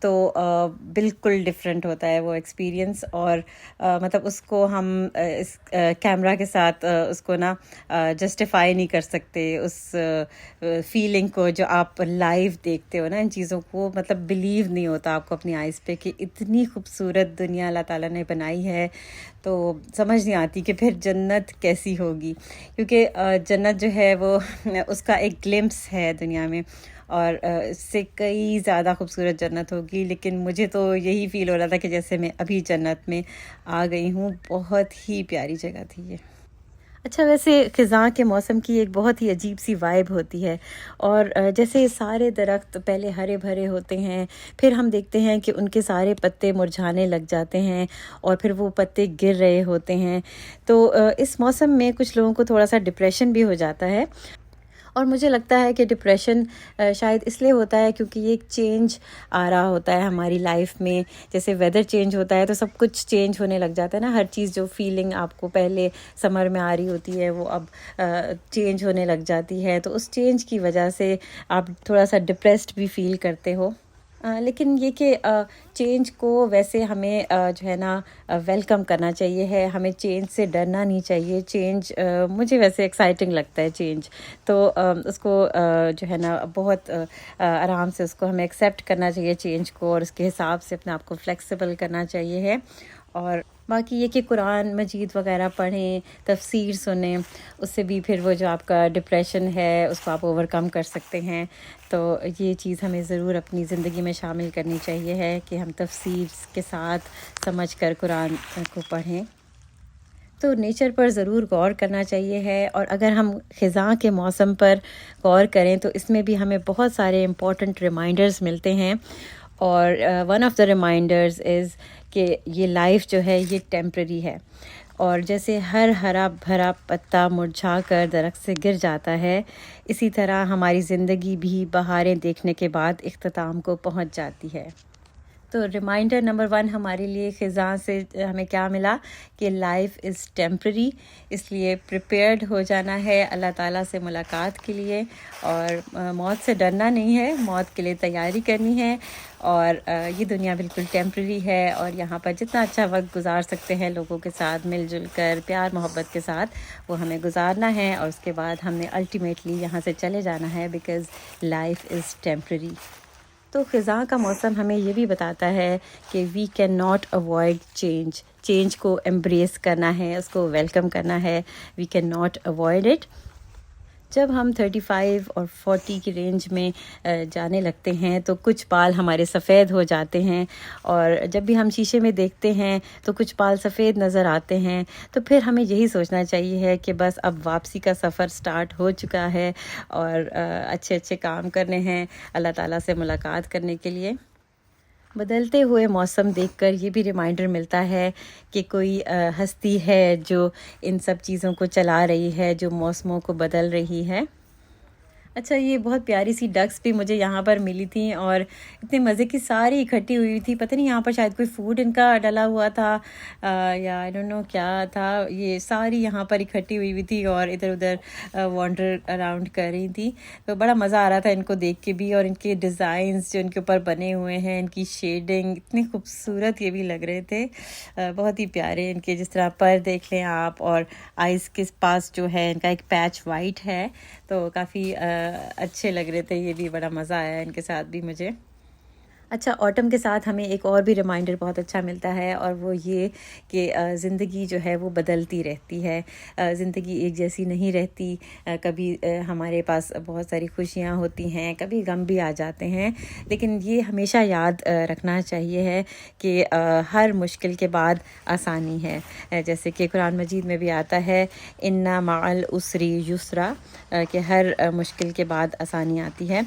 تو بالکل ڈفرینٹ ہوتا ہے وہ ایکسپیرینس. اور مطلب اس کو ہم اس کیمرہ کے ساتھ اس کو نا جسٹیفائی نہیں کر سکتے اس فیلنگ کو جو آپ لائیو دیکھتے ہو نا ان چیزوں کو. مطلب بلیو نہیں ہوتا آپ کو اپنی آئیز پہ کہ اتنی خوبصورت دنیا اللہ تعالیٰ نے بنائی ہے. تو سمجھ نہیں آتی کہ پھر جنت کیسی ہوگی, کیونکہ جنت جو ہے وہ اس کا ایک گلمپس ہے دنیا میں, اور اس سے کئی زیادہ خوبصورت جنت ہوگی. لیکن مجھے تو یہی فیل ہو رہا تھا کہ جیسے میں ابھی جنت میں آ گئی ہوں. بہت ہی پیاری جگہ تھی یہ. اچھا, ویسے خزاں کے موسم کی ایک بہت ہی عجیب سی وائب ہوتی ہے, اور جیسے سارے درخت پہلے ہرے بھرے ہوتے ہیں, پھر ہم دیکھتے ہیں کہ ان کے سارے پتے مرجھانے لگ جاتے ہیں اور پھر وہ پتے گر رہے ہوتے ہیں. تو اس موسم میں کچھ لوگوں کو تھوڑا سا ڈپریشن بھی ہو جاتا ہے, اور مجھے لگتا ہے کہ ڈپریشن شاید اس لیے ہوتا ہے کیونکہ یہ ایک چینج آ رہا ہوتا ہے ہماری لائف میں. جیسے ویدر چینج ہوتا ہے تو سب کچھ چینج ہونے لگ جاتا ہے نا. ہر چیز جو فیلنگ آپ کو پہلے سمر میں آ رہی ہوتی ہے وہ اب چینج ہونے لگ جاتی ہے. تو اس چینج کی وجہ سے آپ تھوڑا سا ڈپریسڈ بھی فیل کرتے ہو. لیکن یہ کہ چینج کو ویسے ہمیں جو ہے نا ویلکم کرنا چاہیے ہے. ہمیں چینج سے ڈرنا نہیں چاہیے. چینج مجھے ویسے ایکسائٹنگ لگتا ہے چینج. تو اس کو جو ہے نا بہت آرام سے اس کو ہمیں ایکسیپٹ کرنا چاہیے چینج کو, اور اس کے حساب سے اپنے آپ کو فلیکسیبل کرنا چاہیے ہے. اور باقی یہ کہ قرآن مجید وغیرہ پڑھیں, تفسیر سنیں, اس سے بھی پھر وہ جو آپ کا ڈپریشن ہے اس کو آپ اوور کم کر سکتے ہیں. تو یہ چیز ہمیں ضرور اپنی زندگی میں شامل کرنی چاہیے ہے کہ ہم تفسیر کے ساتھ سمجھ کر قرآن کو پڑھیں. تو نیچر پر ضرور غور کرنا چاہیے ہے. اور اگر ہم خزاں کے موسم پر غور کریں تو اس میں بھی ہمیں بہت سارے امپورٹنٹ ریمائنڈرز ملتے ہیں. اور ون آف دا ریمائنڈرز از کہ یہ لائف جو ہے یہ ٹیمپرری ہے, اور جیسے ہر ہرا بھرا پتا مرجھا کر درخت سے گر جاتا ہے, اسی طرح ہماری زندگی بھی بہاریں دیکھنے کے بعد اختتام کو پہنچ جاتی ہے. تو ریمائنڈر نمبر 1 ہمارے لیے خزاں سے ہمیں کیا ملا کہ لائف از ٹیمپرری, اس لیے پریپیئرڈ ہو جانا ہے اللہ تعالیٰ سے ملاقات کے لیے, اور موت سے ڈرنا نہیں ہے, موت کے لیے تیاری کرنی ہے. اور یہ دنیا بالکل ٹیمپرری ہے, اور یہاں پر جتنا اچھا وقت گزار سکتے ہیں لوگوں کے ساتھ مل جل کر پیار محبت کے ساتھ, وہ ہمیں گزارنا ہے. اور اس کے بعد ہم نے الٹیمیٹلی یہاں سے چلے جانا ہے, بیکاز لائف از ٹیمپرری. تو خزاں کا موسم ہمیں یہ بھی بتاتا ہے کہ we can not avoid change. Change کو ایمبریس کرنا ہے, اس کو ویلکم کرنا ہے. We can not avoid it. جب ہم 35 اور 40 کی رینج میں جانے لگتے ہیں تو کچھ بال ہمارے سفید ہو جاتے ہیں, اور جب بھی ہم شیشے میں دیکھتے ہیں تو کچھ بال سفید نظر آتے ہیں. تو پھر ہمیں یہی سوچنا چاہیے ہے کہ بس اب واپسی کا سفر سٹارٹ ہو چکا ہے, اور اچھے اچھے کام کرنے ہیں اللہ تعالیٰ سے ملاقات کرنے کے لیے. بدلتے ہوئے موسم دیکھ کر یہ بھی ریمائنڈر ملتا ہے کہ کوئی ہستی ہے جو ان سب چیزوں کو چلا رہی ہے, جو موسموں کو بدل رہی ہے. اچھا, یہ بہت پیاری سی ڈکس بھی مجھے یہاں پر ملی تھیں, اور اتنے مزے کی ساری اکٹھی ہوئی تھی. پتہ نہیں یہاں پر شاید کوئی فوڈ ان کا ڈلا ہوا تھا یا آئی ڈونٹ نو کیا تھا. یہ ساری یہاں پر اکٹھی ہوئی تھی اور ادھر ادھر وانڈر اراؤنڈ کر رہی تھی. تو بڑا مزہ آ رہا تھا ان کو دیکھ کے بھی, اور ان کے ڈیزائنز جو ان کے اوپر بنے ہوئے ہیں, ان کی شیڈنگ اتنی خوبصورت یہ بھی لگ رہے تھے, بہت ہی پیارے. ان کے جس طرح پر دیکھ لیں آپ, اور آئز کے پاس جو ہے ان کا ایک پیچ وائٹ ہے, تو کافی اچھے لگ رہے تھے. یہ بھی بڑا مزہ آیا ان کے ساتھ بھی مجھے. اچھا, آٹم کے ساتھ ہمیں ایک اور بھی ریمائنڈر بہت اچھا ملتا ہے, اور وہ یہ کہ زندگی جو ہے وہ بدلتی رہتی ہے. زندگی ایک جیسی نہیں رہتی. کبھی ہمارے پاس بہت ساری خوشیاں ہوتی ہیں, کبھی غم بھی آ جاتے ہیں, لیکن یہ ہمیشہ یاد رکھنا چاہیے ہے کہ ہر مشکل کے بعد آسانی ہے. جیسے کہ قرآن مجید میں بھی آتا ہے ان مع العسر یسرا, کہ ہر مشکل کے بعد آسانی آتی ہے.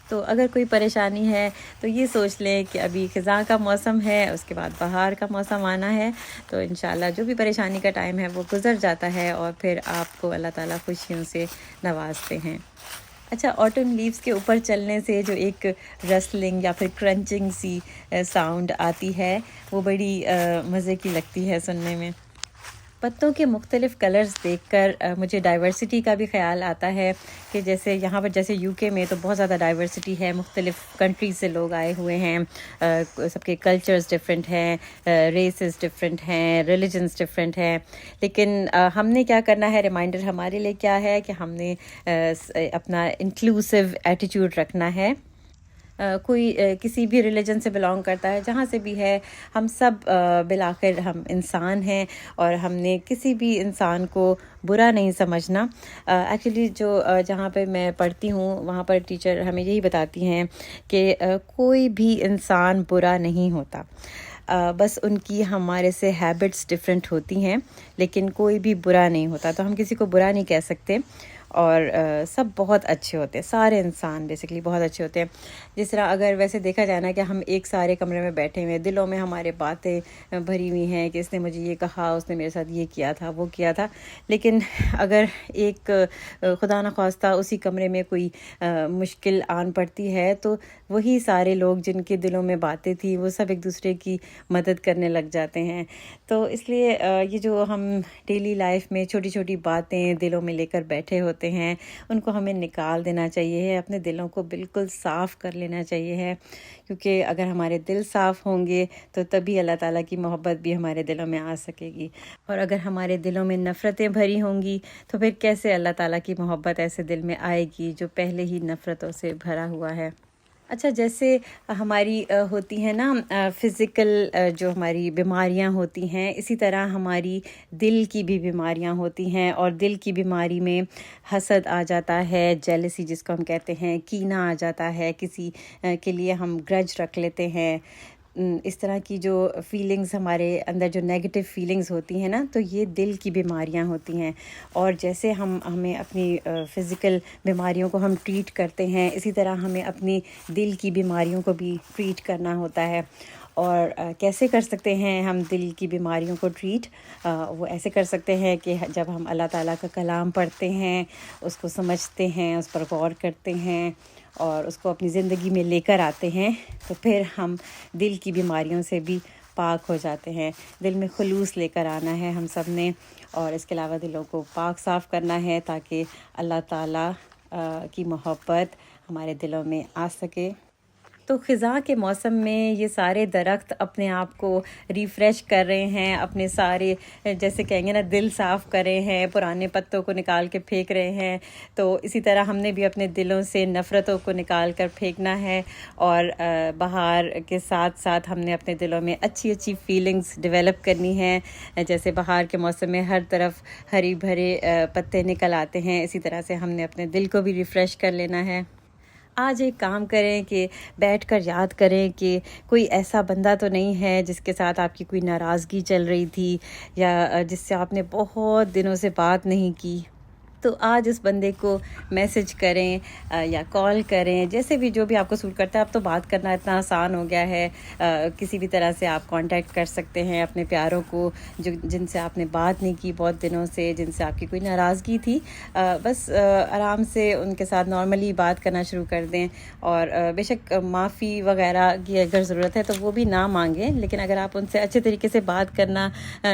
تو اگر کوئی پریشانی ہے تو یہ سوچ لیں کہ ابھی خزاں کا موسم ہے, اس کے بعد بہار کا موسم آنا ہے, تو انشاءاللہ جو بھی پریشانی کا ٹائم ہے وہ گزر جاتا ہے, اور پھر آپ کو اللہ تعالیٰ خوشیوں سے نوازتے ہیں. اچھا, آٹم لیوز کے اوپر چلنے سے جو ایک رسلنگ یا پھر کرنچنگ سی ساؤنڈ آتی ہے, وہ بڑی مزے کی لگتی ہے سننے میں. پتوں کے مختلف کلرز دیکھ کر مجھے ڈائیورسٹی کا بھی خیال آتا ہے کہ جیسے یہاں پر جیسے یو کے میں تو بہت زیادہ ڈائیورسٹی ہے، مختلف کنٹریز سے لوگ آئے ہوئے ہیں، سب کے کلچرز ڈفرینٹ ہیں، ریسز ڈفرینٹ ہیں، ریلیجنز ڈفرینٹ ہیں، لیکن ہم نے کیا کرنا ہے، ریمائنڈر ہمارے لیے کیا ہے کہ ہم نے اپنا انکلوسیو ایٹیٹیوڈ رکھنا ہے۔ کوئی کسی بھی ریلیجن سے بلانگ کرتا ہے، جہاں سے بھی ہے، ہم سب بالآخر ہم انسان ہیں، اور ہم نے کسی بھی انسان کو برا نہیں سمجھنا۔ ایکچولی جو جہاں پہ میں پڑھتی ہوں وہاں پر ٹیچر ہمیں یہی بتاتی ہیں کہ کوئی بھی انسان برا نہیں ہوتا، بس ان کی ہمارے سے ہیبٹس ڈفرینٹ ہوتی ہیں، لیکن کوئی بھی برا نہیں ہوتا، تو ہم کسی کو برا نہیں کہہ سکتے، اور سب بہت اچھے ہوتے ہیں، سارے انسان بیسیکلی بہت اچھے ہوتے ہیں۔ جس طرح اگر ویسے دیکھا جائے نا کہ ہم ایک سارے کمرے میں بیٹھے ہوئے ہیں، دلوں میں ہمارے باتیں بھری ہوئی ہیں کہ اس نے مجھے یہ کہا، اس نے میرے ساتھ یہ کیا تھا، وہ کیا تھا، لیکن اگر ایک خدا نخواستہ اسی کمرے میں کوئی مشکل آن پڑتی ہے، تو وہی سارے لوگ جن کے دلوں میں باتیں تھیں وہ سب ایک دوسرے کی مدد کرنے لگ جاتے ہیں۔ تو اس لیے یہ جو ہم ڈیلی لائف میں چھوٹی چھوٹی باتیں دلوں میں لے کر بیٹھے ہوتے ہیں، ان کو ہمیں نکال دینا چاہیے ہے، اپنے دلوں کو بالکل صاف کر لینا چاہیے ہے، کیونکہ اگر ہمارے دل صاف ہوں گے تو تبھی اللہ تعالیٰ کی محبت بھی ہمارے دلوں میں آ سکے گی، اور اگر ہمارے دلوں میں نفرتیں بھری ہوں گی تو پھر کیسے اللہ تعالیٰ کی محبت ایسے دل میں آئے گی جو پہلے ہی نفرتوں سے بھرا ہوا ہے۔ اچھا، جیسے ہماری ہوتی ہیں نا فزیکل جو ہماری بیماریاں ہوتی ہیں، اسی طرح ہماری دل کی بھی بیماریاں ہوتی ہیں، اور دل کی بیماری میں حسد آ جاتا ہے، جیلسی جس کو ہم کہتے ہیں، کینہ آ جاتا ہے، کسی کے لیے ہم گرج رکھ لیتے ہیں، اس طرح کی جو فیلنگز ہمارے اندر جو نیگیٹو فیلنگز ہوتی ہیں نا، تو یہ دل کی بیماریاں ہوتی ہیں۔ اور جیسے ہمیں اپنی فزیکل بیماریوں کو ہم ٹریٹ کرتے ہیں، اسی طرح ہمیں اپنی دل کی بیماریوں کو بھی ٹریٹ کرنا ہوتا ہے۔ اور کیسے کر سکتے ہیں ہم دل کی بیماریوں کو ٹریٹ؟ وہ ایسے کر سکتے ہیں کہ جب ہم اللہ تعالیٰ کا کلام پڑھتے ہیں، اس کو سمجھتے ہیں، اس پر غور کرتے ہیں، اور اس کو اپنی زندگی میں لے کر آتے ہیں، تو پھر ہم دل کی بیماریوں سے بھی پاک ہو جاتے ہیں۔ دل میں خلوص لے کر آنا ہے ہم سب نے، اور اس کے علاوہ دلوں کو پاک صاف کرنا ہے تاکہ اللہ تعالیٰ کی محبت ہمارے دلوں میں آ سکے۔ تو خزاں کے موسم میں یہ سارے درخت اپنے آپ کو ریفریش کر رہے ہیں، اپنے سارے جیسے کہیں گے نا دل صاف کر رہے ہیں، پرانے پتوں کو نکال کے پھینک رہے ہیں، تو اسی طرح ہم نے بھی اپنے دلوں سے نفرتوں کو نکال کر پھینکنا ہے، اور بہار کے ساتھ ساتھ ہم نے اپنے دلوں میں اچھی اچھی فیلنگز ڈیولپ کرنی ہیں۔ جیسے بہار کے موسم میں ہر طرف ہری بھرے پتے نکل آتے ہیں، اسی طرح سے ہم نے اپنے دل کو بھی ریفریش کر لینا ہے۔ آج ایک کام کریں کہ بیٹھ کر یاد کریں کہ کوئی ایسا بندہ تو نہیں ہے جس کے ساتھ آپ کی کوئی ناراضگی چل رہی تھی، یا جس سے آپ نے بہت دنوں سے بات نہیں کی، تو آج اس بندے کو میسج کریں یا کال کریں، جیسے بھی جو بھی آپ کو سوٹ کرتا ہے۔ اب تو بات کرنا اتنا آسان ہو گیا ہے، کسی بھی طرح سے آپ کانٹیکٹ کر سکتے ہیں اپنے پیاروں کو جن سے آپ نے بات نہیں کی بہت دنوں سے، جن سے آپ کی کوئی ناراضگی تھی۔ بس آرام سے ان کے ساتھ نارملی بات کرنا شروع کر دیں، اور بے شک معافی وغیرہ کی اگر ضرورت ہے تو وہ بھی نہ مانگیں، لیکن اگر آپ ان سے اچھے طریقے سے بات کرنا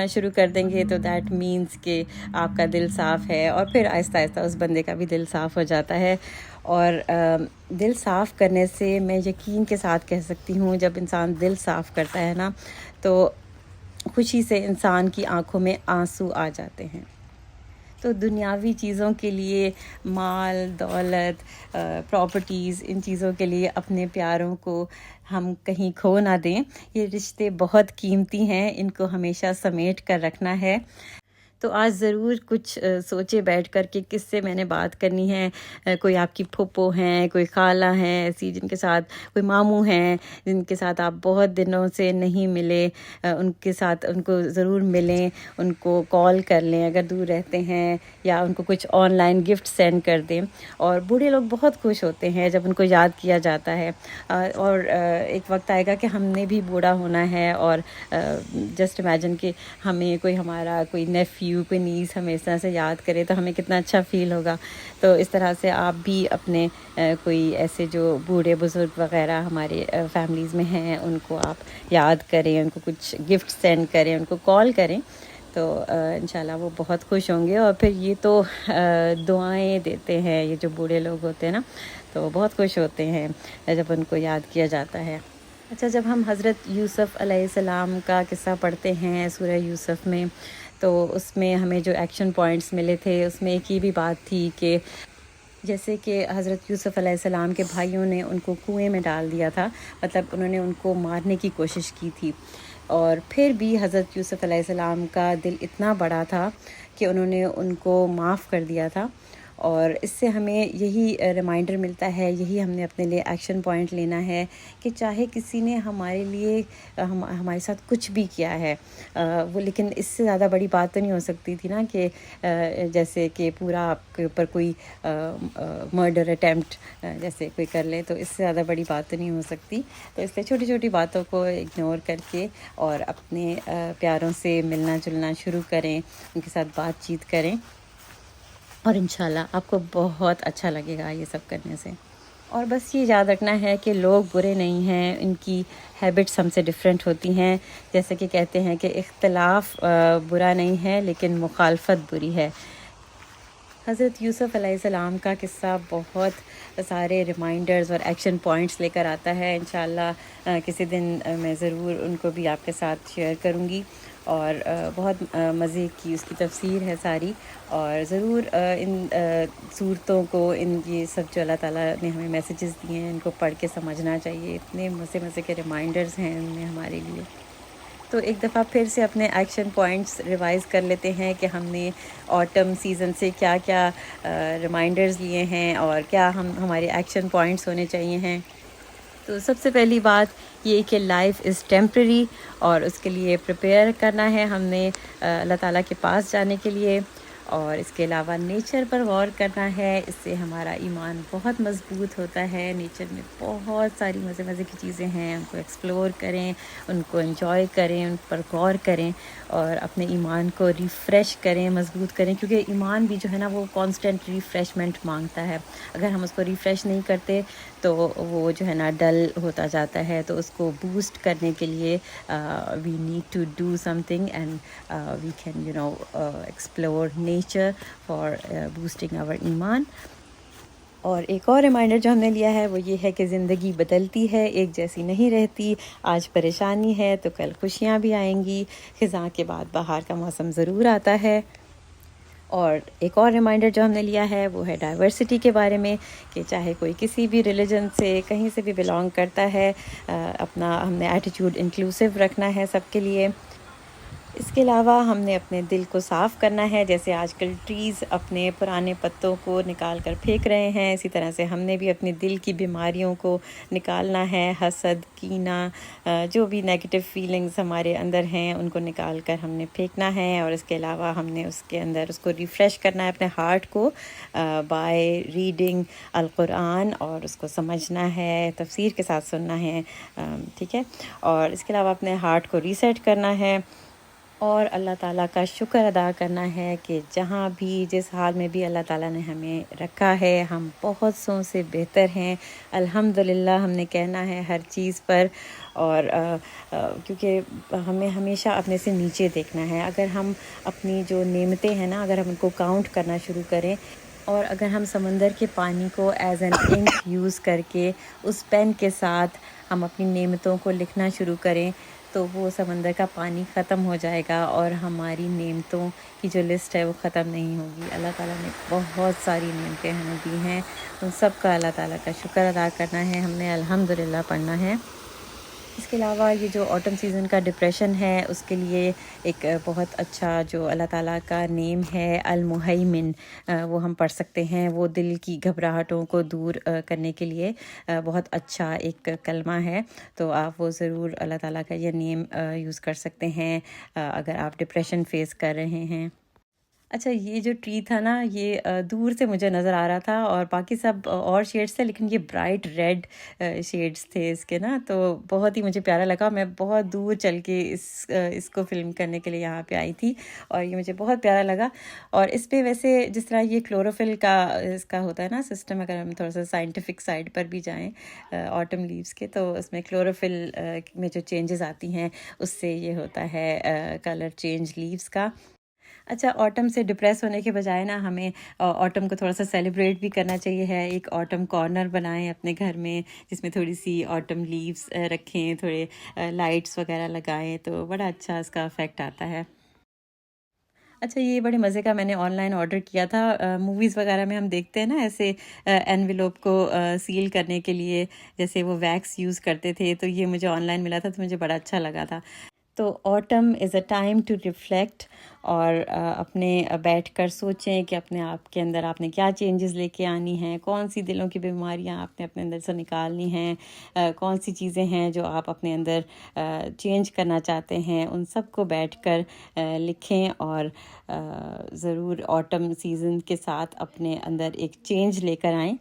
شروع کر دیں گے تو دیٹ مینس کہ آپ کا دل صاف ہے، اور پھر آہستہ آہستہ اس بندے کا بھی دل صاف ہو جاتا ہے۔ اور دل صاف کرنے سے میں یقین کے ساتھ کہہ سکتی ہوں، جب انسان دل صاف کرتا ہے نا، تو خوشی سے انسان کی آنکھوں میں آنسو آ جاتے ہیں۔ تو دنیاوی چیزوں کے لیے، مال دولت، پراپرٹیز، ان چیزوں کے لیے اپنے پیاروں کو ہم کہیں کھو نہ دیں۔ یہ رشتے بہت قیمتی ہیں، ان کو ہمیشہ سمیٹ کر رکھنا ہے۔ تو آج ضرور کچھ سوچے بیٹھ کر کہ کس سے میں نے بات کرنی ہے۔ کوئی آپ کی پھوپھو ہیں، کوئی خالہ ہیں ایسی جن کے ساتھ، کوئی ماموں ہیں جن کے ساتھ آپ بہت دنوں سے نہیں ملے، ان کے ساتھ ان کو ضرور ملیں، ان کو کال کر لیں اگر دور رہتے ہیں، یا ان کو کچھ آن لائن گفٹ سینڈ کر دیں۔ اور بوڑھے لوگ بہت خوش ہوتے ہیں جب ان کو یاد کیا جاتا ہے، اور ایک وقت آئے گا کہ ہم نے بھی بوڑھا ہونا ہے، اور جسٹ امیجن کہ ہمیں کوئی ہمارا کوئی نیفیو، کوئی نیس ہمیں اس طرح سے یاد کرے تو ہمیں کتنا اچھا فیل ہوگا۔ تو اس طرح سے آپ بھی اپنے کوئی ایسے جو بوڑھے بزرگ وغیرہ ہمارے فیملیز میں ہیں، ان کو آپ یاد کریں، ان کو کچھ گفٹ سینڈ کریں، ان کو کال کریں، تو انشاءاللہ وہ بہت خوش ہوں گے. اور پھر یہ تو دعائیں دیتے ہیں، یہ جو بوڑھے لوگ ہوتے ہیں نا، تو بہت خوش ہوتے ہیں جب ان کو یاد کیا جاتا ہے. اچھا، جب ہم حضرت یوسف علیہ السلام کا قصہ پڑھتے ہیں سورہ یوسف میں، تو اس میں ہمیں جو ایکشن پوائنٹس ملے تھے، اس میں ایک یہ بھی بات تھی کہ جیسے کہ حضرت یوسف علیہ السلام کے بھائیوں نے ان کو کنویں میں ڈال دیا تھا، مطلب انہوں نے ان کو مارنے کی کوشش کی تھی، اور پھر بھی حضرت یوسف علیہ السلام کا دل اتنا بڑا تھا کہ انہوں نے ان کو معاف کر دیا تھا. اور اس سے ہمیں یہی ریمائنڈر ملتا ہے، یہی ہم نے اپنے لیے ایکشن پوائنٹ لینا ہے کہ چاہے کسی نے ہمارے لیے ہمارے ساتھ کچھ بھی کیا ہے، وہ لیکن اس سے زیادہ بڑی بات تو نہیں ہو سکتی تھی نا کہ جیسے کہ پورا آپ کے اوپر کوئی مرڈر اٹیمپٹ جیسے کوئی کر لے، تو اس سے زیادہ بڑی بات تو نہیں ہو سکتی. تو اس لیے چھوٹی چھوٹی باتوں کو اگنور کر کے اور اپنے پیاروں سے ملنا جلنا شروع کریں، ان کے ساتھ بات چیت کریں، اور انشاءاللہ آپ کو بہت اچھا لگے گا یہ سب کرنے سے. اور بس یہ یاد رکھنا ہے کہ لوگ برے نہیں ہیں، ان کی ہیبٹس ہم سے ڈفرینٹ ہوتی ہیں. جیسے کہ کہتے ہیں کہ اختلاف برا نہیں ہے لیکن مخالفت بری ہے. حضرت یوسف علیہ السلام کا قصہ بہت سارے ریمائنڈرز اور ایکشن پوائنٹس لے کر آتا ہے. انشاءاللہ کسی دن میں ضرور ان کو بھی آپ کے ساتھ شیئر کروں گی، اور بہت مزے کی اس کی تفسیر ہے ساری. اور ضرور ان صورتوں کو، ان یہ سب جو اللہ تعالیٰ نے ہمیں میسیجز دیے ہیں، ان کو پڑھ کے سمجھنا چاہیے. اتنے مزے کے ریمائنڈرز ہیں ان میں ہمارے لیے. تو ایک دفعہ پھر سے اپنے ایکشن پوائنٹس ریوائز کر لیتے ہیں کہ ہم نے آٹم سیزن سے کیا کیا ریمائنڈرز لیے ہیں اور کیا ہمارے ایکشن پوائنٹس ہونے چاہیے ہیں. تو سب سے پہلی بات یہ کہ لائف از ٹیمپرری، اور اس کے لیے پریپیئر کرنا ہے ہم نے اللہ تعالیٰ کے پاس جانے کے لیے. اور اس کے علاوہ نیچر پر غور کرنا ہے، اس سے ہمارا ایمان بہت مضبوط ہوتا ہے. نیچر میں بہت ساری مزے کی چیزیں ہیں، ان کو ایکسپلور کریں، ان کو انجوائے کریں، ان پر غور کریں، اور اپنے ایمان کو ریفریش کریں، مضبوط کریں، کیونکہ ایمان بھی جو ہے نا وہ کانسٹنٹ ریفریشمنٹ مانگتا ہے. اگر ہم اس کو ریفریش نہیں کرتے تو وہ جو ہے نا ڈل ہوتا جاتا ہے. تو اس کو بوسٹ کرنے کے لیے we need to do something, and we can explore nature for boosting our ایمان. اور ایک اور ریمائنڈر جو ہم نے لیا ہے وہ یہ ہے کہ زندگی بدلتی ہے، ایک جیسی نہیں رہتی. آج پریشانی ہے تو کل خوشیاں بھی آئیں گی. خزاں کے بعد بہار کا موسم ضرور آتا ہے. اور ایک اور ریمائنڈر جو ہم نے لیا ہے وہ ہے ڈائیورسٹی کے بارے میں، کہ چاہے کوئی کسی بھی ریلیجن سے کہیں سے بھی بلانگ کرتا ہے، اپنا ہم نے ایٹیٹیوڈ انکلوسیو رکھنا ہے سب کے لیے. اس کے علاوہ ہم نے اپنے دل کو صاف کرنا ہے. جیسے آج کل ٹریز اپنے پرانے پتوں کو نکال کر پھینک رہے ہیں، اسی طرح سے ہم نے بھی اپنے دل کی بیماریوں کو نکالنا ہے. حسد، کینہ، جو بھی نیگیٹو فیلنگز ہمارے اندر ہیں ان کو نکال کر ہم نے پھینکنا ہے. اور اس کے علاوہ ہم نے اس کے اندر اس کو ریفریش کرنا ہے اپنے ہارٹ کو بائی ریڈنگ القرآن، اور اس کو سمجھنا ہے، تفسیر کے ساتھ سننا ہے. ٹھیک ہے. اور اس کے علاوہ اپنے ہارٹ کو ریسیٹ کرنا ہے، اور اللہ تعالیٰ کا شکر ادا کرنا ہے کہ جہاں بھی جس حال میں بھی اللہ تعالیٰ نے ہمیں رکھا ہے ہم بہت سو سے بہتر ہیں. الحمدللہ ہم نے کہنا ہے ہر چیز پر. اور کیونکہ ہمیں ہمیشہ اپنے سے نیچے دیکھنا ہے. اگر ہم اپنی جو نعمتیں ہیں نا، اگر ہم ان کو کاؤنٹ کرنا شروع کریں، اور اگر ہم سمندر کے پانی کو ایز این انک یوز کر کے اس پین کے ساتھ ہم اپنی نعمتوں کو لکھنا شروع کریں، تو وہ سمندر کا پانی ختم ہو جائے گا اور ہماری نعمتوں کی جو لسٹ ہے وہ ختم نہیں ہوگی. اللہ تعالیٰ نے بہت ساری نعمتیں ہمیں دی ہیں، ان سب کا اللہ تعالیٰ کا شکر ادا کرنا ہے. ہم نے الحمدللہ پڑھنا ہے. اس کے علاوہ یہ جو آٹم سیزن کا ڈپریشن ہے، اس کے لیے ایک بہت اچھا جو اللہ تعالیٰ کا نیم ہے المہیمن، وہ ہم پڑھ سکتے ہیں. وہ دل کی گھبراہٹوں کو دور کرنے کے لیے بہت اچھا ایک کلمہ ہے. تو آپ وہ ضرور اللہ تعالیٰ کا یہ نیم یوز کر سکتے ہیں اگر آپ ڈپریشن فیس کر رہے ہیں. اچھا یہ جو ٹری تھا نا یہ دور سے مجھے نظر آ رہا تھا اور باقی سب اور شیڈس تھے، لیکن یہ برائٹ ریڈ شیڈس تھے اس کے نا، تو بہت ہی مجھے پیارا لگا. میں بہت دور چل کے اس کو فلم کرنے کے لیے یہاں پہ آئی تھی اور یہ مجھے بہت پیارا لگا. اور اس پہ ویسے جس طرح یہ کلوروفل کا اس کا ہوتا ہے نا سسٹم، اگر ہم تھوڑا سا سائنٹیفک سائڈ پر بھی جائیں آٹم لیوز کے، تو اس میں کلوروفل میں جو چینجز آتی ہیں اس سے یہ ہوتا ہے کلر چینج لیوز کا. اچھا آٹم سے ڈپریس ہونے کے بجائے نا ہمیں آٹم کو تھوڑا سا سیلیبریٹ بھی کرنا چاہیے ہے. ایک آٹم کارنر بنائیں اپنے گھر میں جس میں تھوڑی سی آٹم لیوز رکھیں، تھوڑے لائٹس وغیرہ لگائیں، تو بڑا اچھا اس کا افیکٹ آتا ہے. اچھا یہ بڑے مزے کا میں نے آن لائن آرڈر کیا تھا. موویز وغیرہ میں ہم دیکھتے ہیں نا ایسے انویلوپ کو سیل کرنے کے لیے جیسے وہ ویکس یوز کرتے تھے، تو یہ مجھے آن لائن ملا تھا تو مجھے بڑا اچھا لگا تھا. تو autumn is a time to reflect, اور اپنے بیٹھ کر سوچیں کہ اپنے آپ کے اندر آپ نے کیا چینجز لے کے آنی ہیں، کون سی دلوں کی بیماریاں آپ نے اپنے اندر سے نکالنی ہیں، کون سی چیزیں ہیں جو آپ اپنے اندر چینج کرنا چاہتے ہیں. ان سب کو بیٹھ کر لکھیں اور ضرور آٹم سیزن کے ساتھ اپنے اندر ایک چینج لے کر آئیں.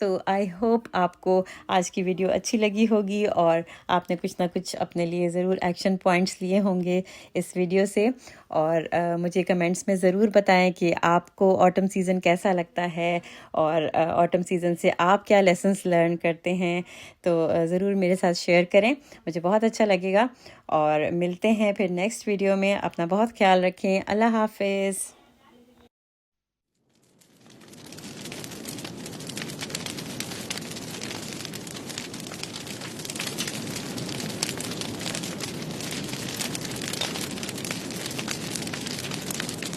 تو آئی ہوپ آپ کو آج کی ویڈیو اچھی لگی ہوگی اور آپ نے کچھ نہ کچھ اپنے لیے ضرور ایکشن پوائنٹس لیے ہوں گے اس ویڈیو سے. اور مجھے کمنٹس میں ضرور بتائیں کہ آپ کو آٹم سیزن کیسا لگتا ہے اور آٹم سیزن سے آپ کیا لیسنس لرن کرتے ہیں. تو ضرور میرے ساتھ شیئر کریں، مجھے بہت اچھا لگے گا. اور ملتے ہیں پھر نیکسٹ ویڈیو میں. اپنا بہت خیال رکھیں. اللہ حافظ.